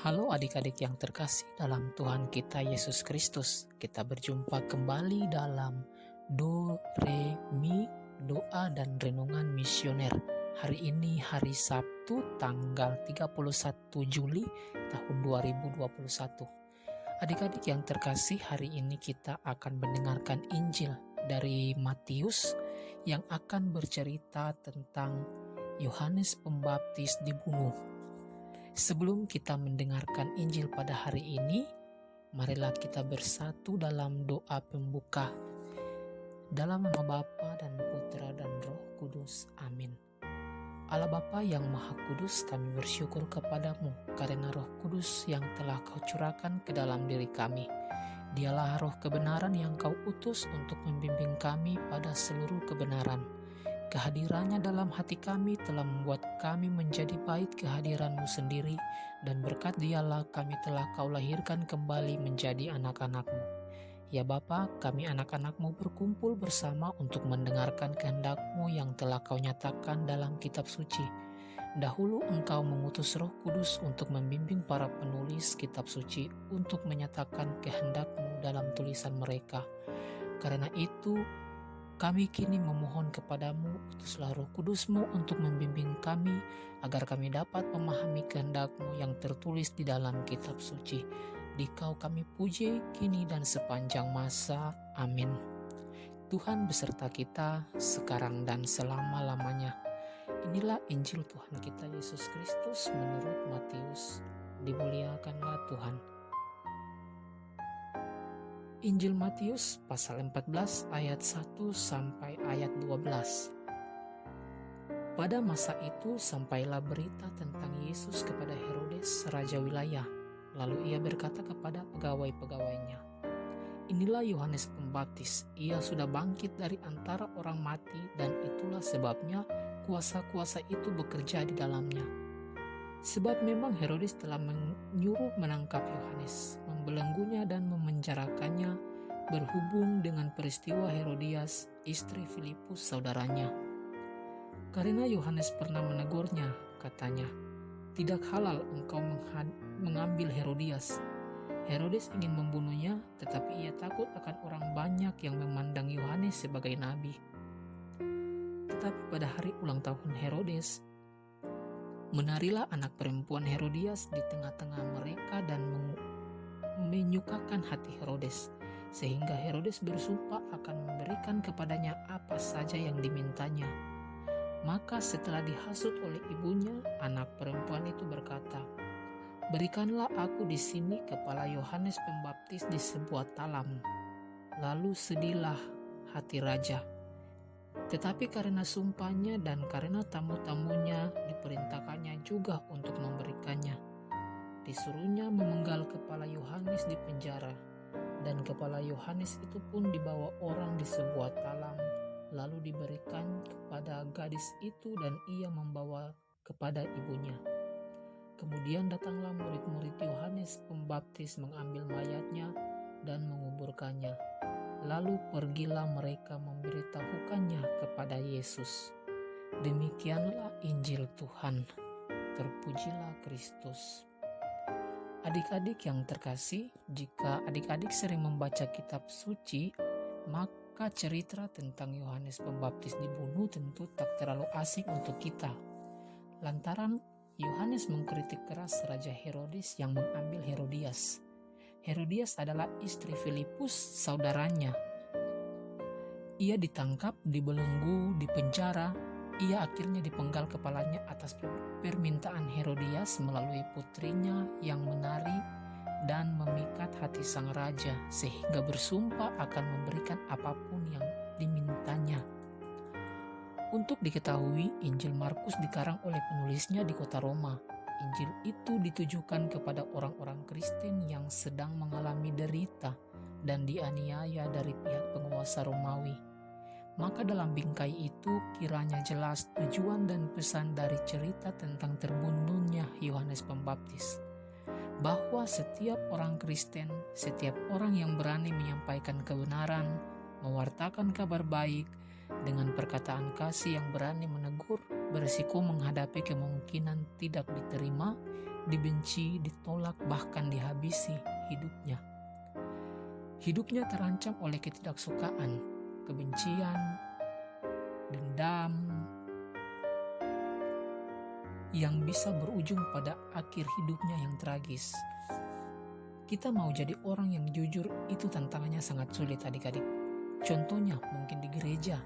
Halo adik-adik yang terkasih dalam Tuhan kita Yesus Kristus. Kita berjumpa kembali dalam Do, Re, Mi, Doa dan Renungan Misioner. Hari ini hari Sabtu tanggal 31 Juli tahun 2021. Adik-adik yang terkasih, hari ini kita akan mendengarkan Injil dari Matius yang akan bercerita tentang Yohanes Pembaptis dibunuh. Sebelum kita mendengarkan Injil pada hari ini, marilah kita bersatu dalam doa pembuka. Dalam nama Bapa dan Putra dan Roh Kudus. Amin. Allah Bapa yang Maha Kudus, kami bersyukur kepadamu karena Roh Kudus yang telah Kau curahkan ke dalam diri kami. Dialah Roh kebenaran yang Kau utus untuk membimbing kami pada seluruh kebenaran. Kehadirannya dalam hati kami telah membuat kami menjadi baik kehadiran-Mu sendiri, dan berkat Dialah kami telah Kau lahirkan kembali menjadi anak-anak-Mu. Ya Bapa, kami anak-anak-Mu berkumpul bersama untuk mendengarkan kehendak-Mu yang telah Kau nyatakan dalam kitab suci. Dahulu Engkau mengutus Roh Kudus untuk membimbing para penulis kitab suci untuk menyatakan kehendak-Mu dalam tulisan mereka. Karena itu, kami kini memohon kepadamu, utuslah Roh Kudus-Mu untuk membimbing kami, agar kami dapat memahami kehendak-Mu yang tertulis di dalam kitab suci. Di Kau kami puji, kini dan sepanjang masa. Amin. Tuhan beserta kita, sekarang dan selama-lamanya. Inilah Injil Tuhan kita Yesus Kristus menurut Matius. Dimuliakanlah Tuhan. Injil Matius pasal 14 ayat 1 sampai ayat 12. Pada masa itu sampailah berita tentang Yesus kepada Herodes, raja wilayah. Lalu ia berkata kepada pegawai-pegawainya, "Inilah Yohanes Pembaptis, ia sudah bangkit dari antara orang mati, dan itulah sebabnya kuasa-kuasa itu bekerja di dalamnya." Sebab memang Herodes telah menyuruh menangkap Yohanes, membelenggunya dan memenjarakannya, berhubung dengan peristiwa Herodias, istri Filipus saudaranya. Karena Yohanes pernah menegurnya, katanya, "Tidak halal engkau mengambil Herodias." Herodes ingin membunuhnya, tetapi ia takut akan orang banyak yang memandang Yohanes sebagai nabi. Tetapi pada hari ulang tahun Herodes, menarilah anak perempuan Herodias di tengah-tengah mereka dan menyukakan hati Herodes, sehingga Herodes bersumpah akan memberikan kepadanya apa saja yang dimintanya. Maka setelah dihasut oleh ibunya, anak perempuan itu berkata, "Berikanlah aku di sini kepala Yohanes Pembaptis di sebuah talam." Lalu sedihlah hati raja. Tetapi karena sumpahnya dan karena tamu-tamunya, diperintahkannya juga untuk memberikannya. Disuruhnya memenggal kepala Yohanes di penjara, dan kepala Yohanes itu pun dibawa orang di sebuah talam, lalu diberikan kepada gadis itu dan ia membawa kepada ibunya. Kemudian datanglah murid-murid Yohanes Pembaptis mengambil mayatnya dan menguburkannya. Lalu pergilah mereka memberitahukannya kepada Yesus. Demikianlah Injil Tuhan. Terpujilah Kristus. Adik-adik yang terkasih, jika adik-adik sering membaca kitab suci, maka cerita tentang Yohanes Pembaptis dibunuh tentu tak terlalu asing untuk kita. Lantaran Yohanes mengkritik keras Raja Herodes yang mengambil Herodias. Herodias adalah istri Filipus, saudaranya. Ia ditangkap, dibelenggu, dipenjara. Ia akhirnya dipenggal kepalanya atas permintaan Herodias melalui putrinya yang menari dan memikat hati sang raja, sehingga bersumpah akan memberikan apapun yang dimintanya. Untuk diketahui, Injil Markus dikarang oleh penulisnya di kota Roma. Injil itu ditujukan kepada orang-orang Kristen yang sedang mengalami derita dan dianiaya dari pihak penguasa Romawi. Maka dalam bingkai itu kiranya jelas tujuan dan pesan dari cerita tentang terbunuhnya Yohanes Pembaptis, bahwa setiap orang Kristen, setiap orang yang berani menyampaikan kebenaran, mewartakan kabar baik, dengan perkataan kasih yang berani menegur, berisiko menghadapi kemungkinan tidak diterima, dibenci, ditolak, bahkan dihabisi hidupnya. Hidupnya terancam oleh ketidaksukaan, kebencian, dendam, yang bisa berujung pada akhir hidupnya yang tragis. Kita mau jadi orang yang jujur itu tantangannya sangat sulit adik-adik. Contohnya mungkin di gereja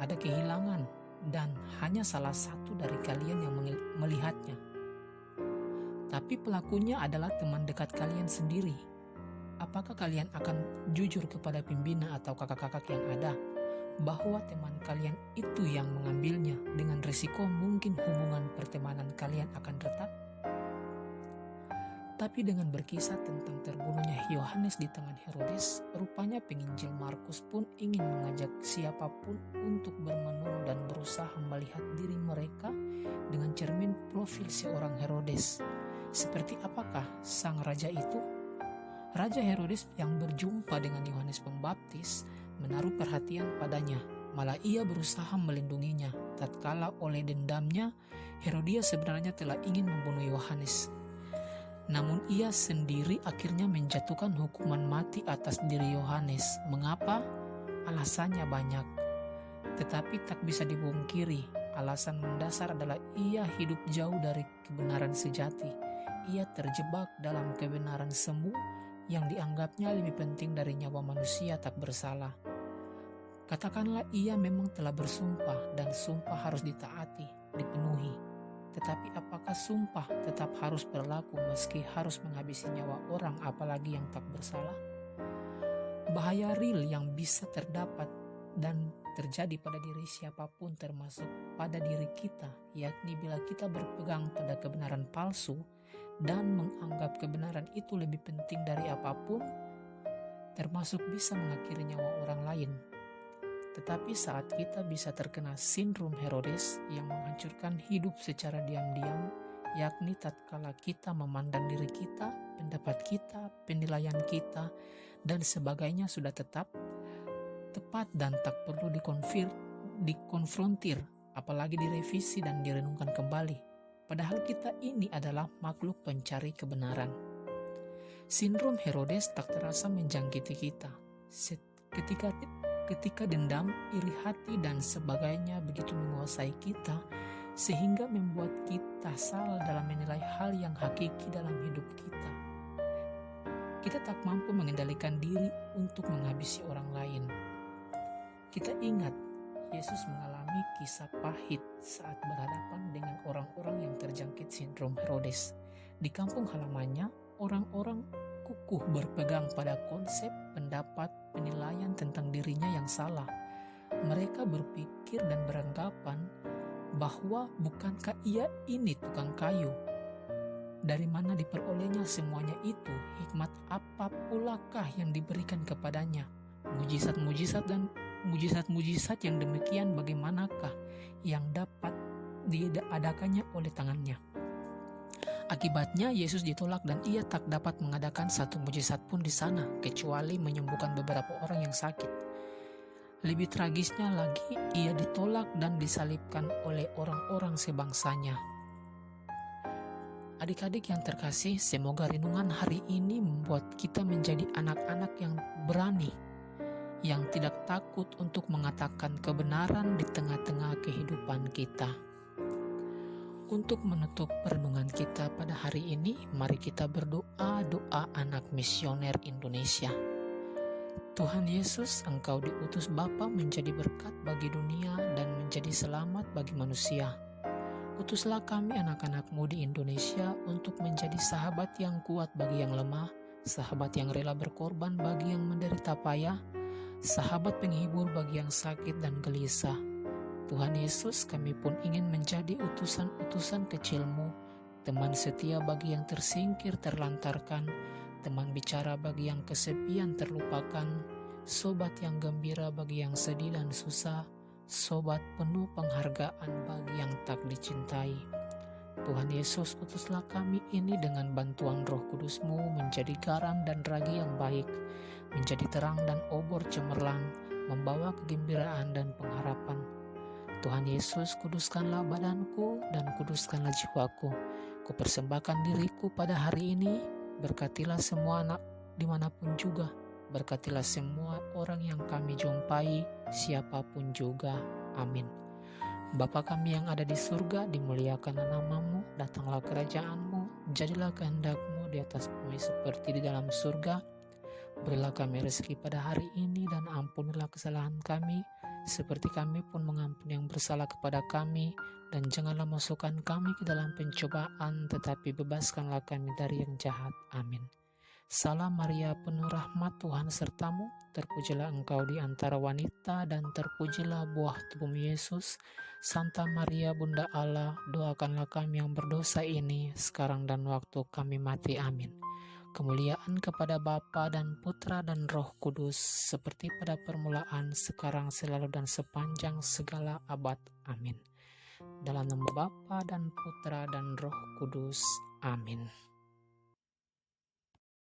ada kehilangan dan hanya salah satu dari kalian yang melihatnya. Tapi pelakunya adalah teman dekat kalian sendiri. Apakah kalian akan jujur kepada pembina atau kakak-kakak yang ada bahwa teman kalian itu yang mengambilnya, dengan risiko mungkin hubungan pertemanan kalian akan retak? Tapi dengan berkisah tentang terbunuhnya Yohanes di tangan Herodes, rupanya penginjil Markus pun ingin mengajak siapapun untuk bermenung dan berusaha melihat diri mereka dengan cermin profil seorang Herodes. Seperti apakah sang raja itu? Raja Herodes yang berjumpa dengan Yohanes Pembaptis menaruh perhatian padanya, malah ia berusaha melindunginya. Tatkala oleh dendamnya, Herodias sebenarnya telah ingin membunuh Yohanes. Namun ia sendiri akhirnya menjatuhkan hukuman mati atas diri Yohanes. Mengapa? Alasannya banyak, tetapi tak bisa dipungkiri. Alasan mendasar adalah ia hidup jauh dari kebenaran sejati. Ia terjebak dalam kebenaran semu yang dianggapnya lebih penting dari nyawa manusia tak bersalah. Katakanlah ia memang telah bersumpah dan sumpah harus ditaati, dipenuhi. Tetapi apakah sumpah tetap harus berlaku meski harus menghabisi nyawa orang, apalagi yang tak bersalah? Bahaya real yang bisa terdapat dan terjadi pada diri siapapun, termasuk pada diri kita, yakni bila kita berpegang pada kebenaran palsu dan menganggap kebenaran itu lebih penting dari apapun, termasuk bisa mengakhiri nyawa orang lain. Tetapi saat kita bisa terkena sindrom Herodes yang menghancurkan hidup secara diam-diam, yakni tatkala kita memandang diri kita, pendapat kita, penilaian kita, dan sebagainya sudah tepat dan tak perlu dikonfrontir, apalagi direvisi dan direnungkan kembali. Padahal kita ini adalah makhluk pencari kebenaran. Sindrom Herodes tak terasa menjangkiti kita. Ketika dendam, iri hati, dan sebagainya begitu menguasai kita, sehingga membuat kita salah dalam menilai hal yang hakiki dalam hidup kita. Kita tak mampu mengendalikan diri untuk menghabisi orang lain. Kita ingat, Yesus mengalami kisah pahit saat berhadapan dengan orang-orang yang terjangkit sindrom Herodes. Di kampung halamannya, orang-orang kukuh berpegang pada konsep, pendapat, penilaian tentang dirinya yang salah. Mereka berpikir dan beranggapan bahwa bukankah ia ini tukang kayu? Dari mana diperolehnya semuanya itu? Hikmat apa pulakah yang diberikan kepadanya? Mujizat-mujizat yang demikian bagaimanakah yang dapat diadakannya oleh tangannya? Akibatnya Yesus ditolak dan ia tak dapat mengadakan satu mujizat pun di sana, kecuali menyembuhkan beberapa orang yang sakit. Lebih tragisnya lagi, ia ditolak dan disalibkan oleh orang-orang sebangsanya. Adik-adik yang terkasih, semoga renungan hari ini membuat kita menjadi anak-anak yang berani, yang tidak takut untuk mengatakan kebenaran di tengah-tengah kehidupan kita. Untuk menutup renungan kita pada hari ini, mari kita berdoa doa anak misioner Indonesia. Tuhan Yesus, Engkau diutus Bapa menjadi berkat bagi dunia dan menjadi selamat bagi manusia. Utuslah kami anak-anak-Mu di Indonesia untuk menjadi sahabat yang kuat bagi yang lemah, sahabat yang rela berkorban bagi yang menderita payah, sahabat penghibur bagi yang sakit dan gelisah. Tuhan Yesus, kami pun ingin menjadi utusan-utusan kecil-Mu, teman setia bagi yang tersingkir terlantarkan, teman bicara bagi yang kesepian terlupakan, sobat yang gembira bagi yang sedih dan susah, sobat penuh penghargaan bagi yang tak dicintai. Tuhan Yesus, utuslah kami ini dengan bantuan Roh Kudus-Mu menjadi garam dan ragi yang baik, menjadi terang dan obor cemerlang, membawa kegembiraan dan pengharapan. Tuhan Yesus, kuduskanlah badanku dan kuduskanlah jiwaku. Kupersembahkan diriku pada hari ini, berkatilah semua anak dimanapun juga, berkatilah semua orang yang kami jumpai, siapapun juga. Amin. Bapa kami yang ada di surga, dimuliakanlah namamu, datanglah kerajaanmu, jadilah kehendak-mu di atas bumi seperti di dalam surga. Berilah kami rezeki pada hari ini dan ampunilah kesalahan kami, seperti kami pun mengampuni yang bersalah kepada kami. Dan janganlah masukkan kami ke dalam pencobaan, tetapi bebaskanlah kami dari yang jahat. Amin. Salam Maria, penuh rahmat, Tuhan sertamu. Terpujilah engkau di antara wanita, dan terpujilah buah tubuhmu Yesus. Santa Maria, Bunda Allah, doakanlah kami yang berdosa ini, sekarang dan waktu kami mati. Amin. Kemuliaan kepada Bapa dan Putra dan Roh Kudus, seperti pada permulaan, sekarang, selalu, dan sepanjang segala abad. Amin. Dalam nama Bapa dan Putra dan Roh Kudus. Amin.